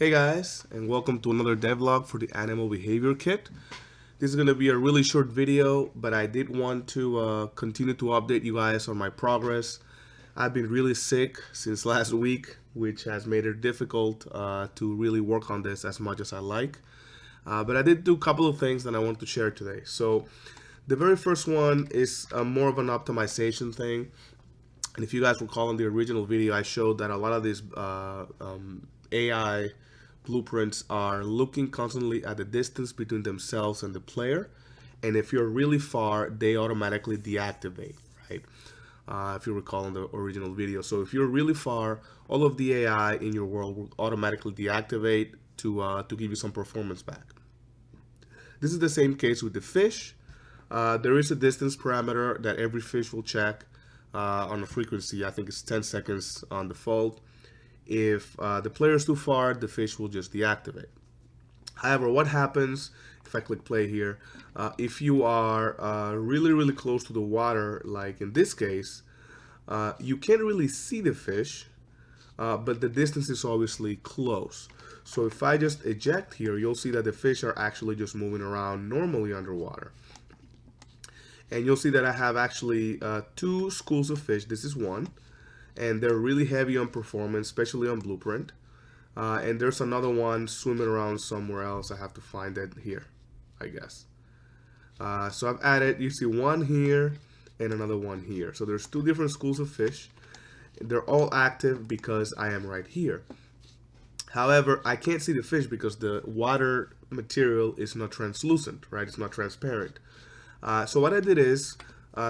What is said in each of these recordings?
Hey guys, and welcome to another devlog for the animal behavior kit. This is going to be a really short video, but I did want to continue to update you guys on my progress. I've been really sick since last week, which has made it difficult to really work on this as much as I like. But I did do a couple of things that I want to share today. So the very first one is more of an optimization thing. And if you guys recall in the original video, I showed that a lot of these AI blueprints are looking constantly at the distance between themselves and the player, and if you're really far, they automatically deactivate, right? If you recall in the original video. So if you're really far, all of the AI in your world will automatically deactivate to give you some performance back. This is the same case with the fish. There is a distance parameter that every fish will check on a frequency. I think it's 10 seconds on default. If the player is too far, the fish will just deactivate. However, what happens if I click play here, if you are really close to the water, like in this case, you can't really see the fish, but the distance is obviously close. So if I just eject here, you'll see that the fish are actually just moving around normally underwater. And you'll see that I have actually two schools of fish. This is one. And they're really heavy on performance, especially on blueprint. And there's another one swimming around somewhere else. I have to find it here, I guess. So I've added, you see one here and another one here. So there's two different schools of fish. They're all active because I am right here. However, I can't see the fish because the water material is not translucent, right? It's not transparent. So what I did is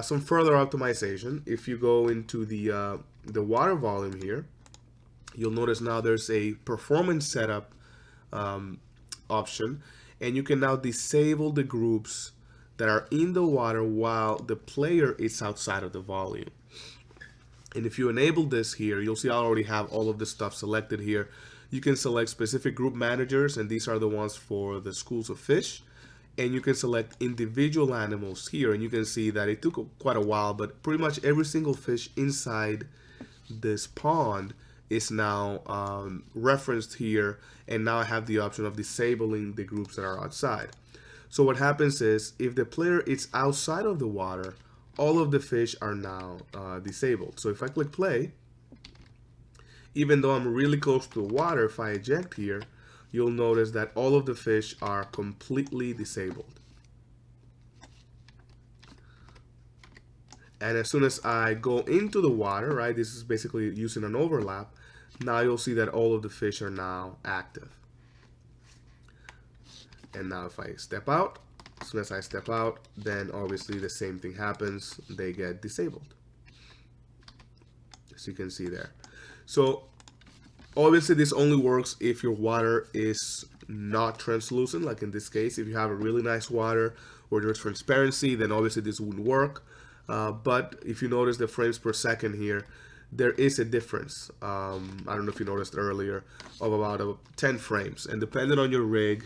some further optimization. If you go into the water volume here, you'll notice now there's a performance setup option, and you can now disable the groups that are in the water while the player is outside of the volume. And if you enable this here, you'll see I already have all of this stuff selected here. You can select specific group managers, and these are the ones for the schools of fish. And you can select individual animals here, and you can see that it took quite a while, but pretty much every single fish inside this pond is now referenced here, and now I have the option of disabling the groups that are outside. So what happens is, if the player is outside of the water, all of the fish are now disabled. So if I click play, even though I'm really close to the water, if I eject here, you'll notice that all of the fish are completely disabled. And as soon as I go into the water, right, this is basically using an overlap, now you'll see that all of the fish are now active. And now if I step out, as soon as I step out, then obviously the same thing happens, they get disabled. As you can see there. So obviously this only works if your water is not translucent, like in this case. If you have a really nice water where there's transparency, then obviously this wouldn't work. But if you notice the frames per second here, there is a difference. I don't know if you noticed earlier, of about 10 frames. And depending on your rig,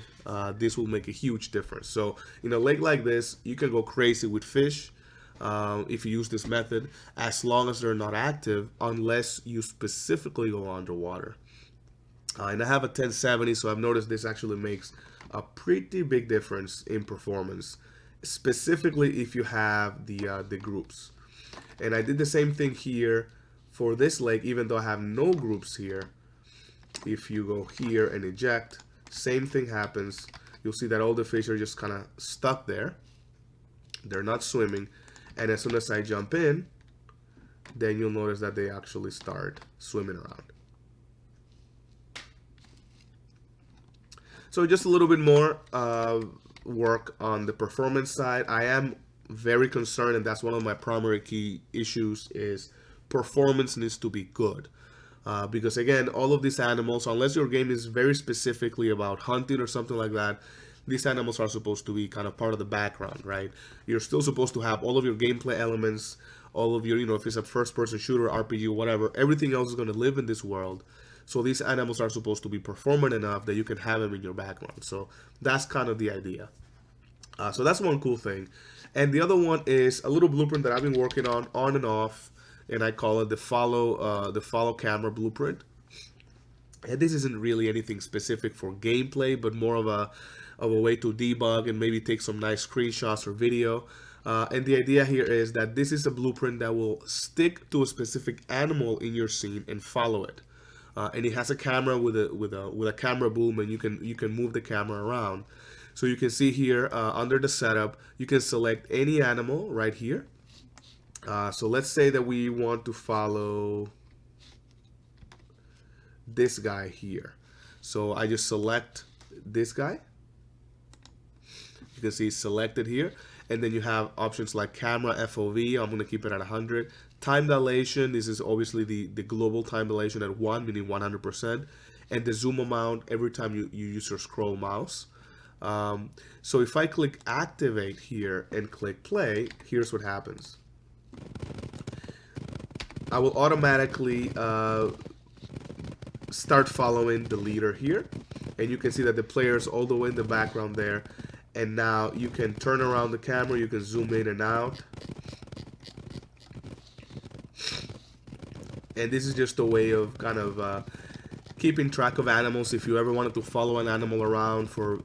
this will make a huge difference. So in a lake like this, you can go crazy with fish if you use this method, as long as they're not active, unless you specifically go underwater. And I have a 1070, so I've noticed this actually makes a pretty big difference in performance, specifically if you have the groups. And I did the same thing here for this lake, even though I have no groups here. If you go here and eject, same thing happens. You'll see that all the fish are just kind of stuck there. They're not swimming. And as soon as I jump in, then you'll notice that they actually start swimming around. So just a little bit more work on the performance side. I am very concerned, and that's one of my primary key issues, is performance needs to be good. Because again, all of these animals, unless your game is very specifically about hunting or something like that, these animals are supposed to be kind of part of the background, right? You're still supposed to have all of your gameplay elements, all of your, if it's a first-person shooter, RPG, whatever, everything else is going to live in this world. So these animals are supposed to be performant enough that you can have them in your background. So that's kind of the idea. So that's one cool thing. And the other one is a little blueprint that I've been working on and off, and I call it the follow camera blueprint. And this isn't really anything specific for gameplay, but more of a way to debug and maybe take some nice screenshots or video. And the idea here is that this is a blueprint that will stick to a specific animal in your scene and follow it. And it has a camera with a camera boom, and you can move the camera around. So you can see here under the setup, you can select any animal right here. So let's say that we want to follow this guy here. So I just select this guy. You can see it's selected here. And then you have options like camera FOV. I'm going to keep it at 100. Time dilation. This is obviously the global time dilation at 1, meaning 100%. And the zoom amount every time you use your scroll mouse. So if I click activate here and click play, here's what happens. I will automatically start following the leader here, and you can see that the player's all the way in the background there. And now you can turn around the camera, you can zoom in and out. And this is just a way of kind of keeping track of animals if you ever wanted to follow an animal around for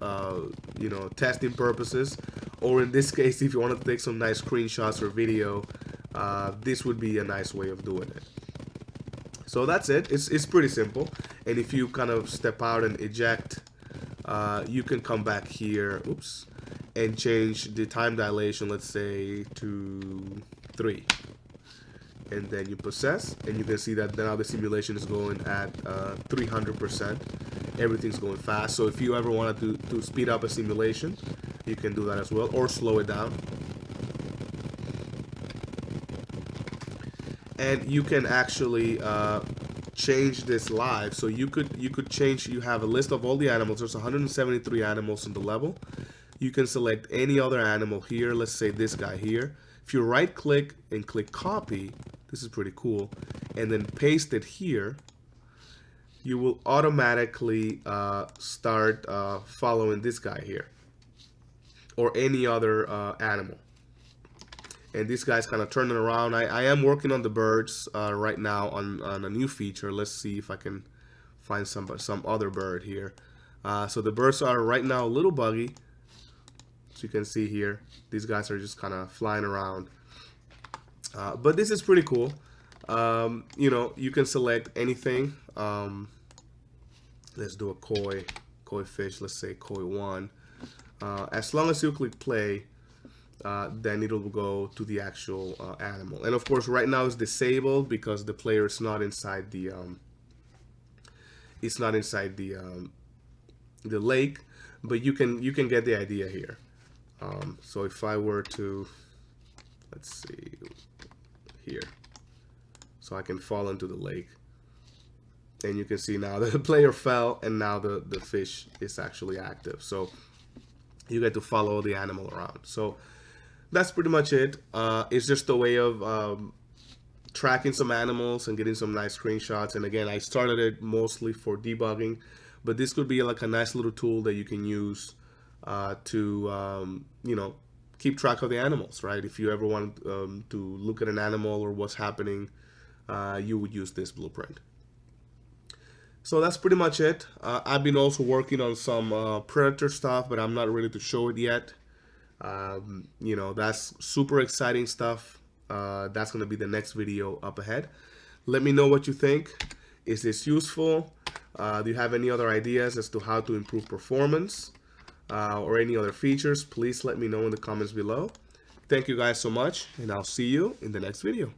you know, testing purposes, or in this case if you wanted to take some nice screenshots or video. This would be a nice way of doing it. So that's it. It's pretty simple. And if you kind of step out and eject, you can come back here, oops, and change the time dilation, let's say to 3. And then you process, and you can see that now the simulation is going at 300%. Everything's going fast. So if you ever wanted to speed up a simulation, you can do that as well, or slow it down. And you can actually change this live. So you could change. You have a list of all the animals. There's 173 animals in the level. You can select any other animal here. Let's say this guy here. If you right click and click copy, this is pretty cool, and then paste it here, you will automatically start following this guy here, or any other animal. And this guy's kind of turning around. I am working on the birds right now on a new feature. Let's see if I can find some other bird here. So the birds are right now a little buggy. So you can see here, these guys are just kind of flying around. But this is pretty cool. You know, you can select anything. Let's do a koi fish. Let's say koi 1. As long as you click play, then it'll go to the actual animal. And of course, right now it's disabled because the player is not inside the the lake. But you can get the idea here. So if I were to, let's see here, so I can fall into the lake, and you can see now the player fell, and now the fish is actually active. So you get to follow the animal around. So that's pretty much it. It's just a way of tracking some animals and getting some nice screenshots. And again, I started it mostly for debugging, but this could be like a nice little tool that you can use to you know, keep track of the animals, right? If you ever want to look at an animal or what's happening, you would use this blueprint. So that's pretty much it. I've been also working on some predator stuff, but I'm not ready to show it yet. You know, that's super exciting stuff. That's going to be the next video up ahead. Let me know what you think. Is this useful? Do you have any other ideas as to how to improve performance or any other features? Please let me know in the comments below. Thank you guys so much, and I'll see you in the next video.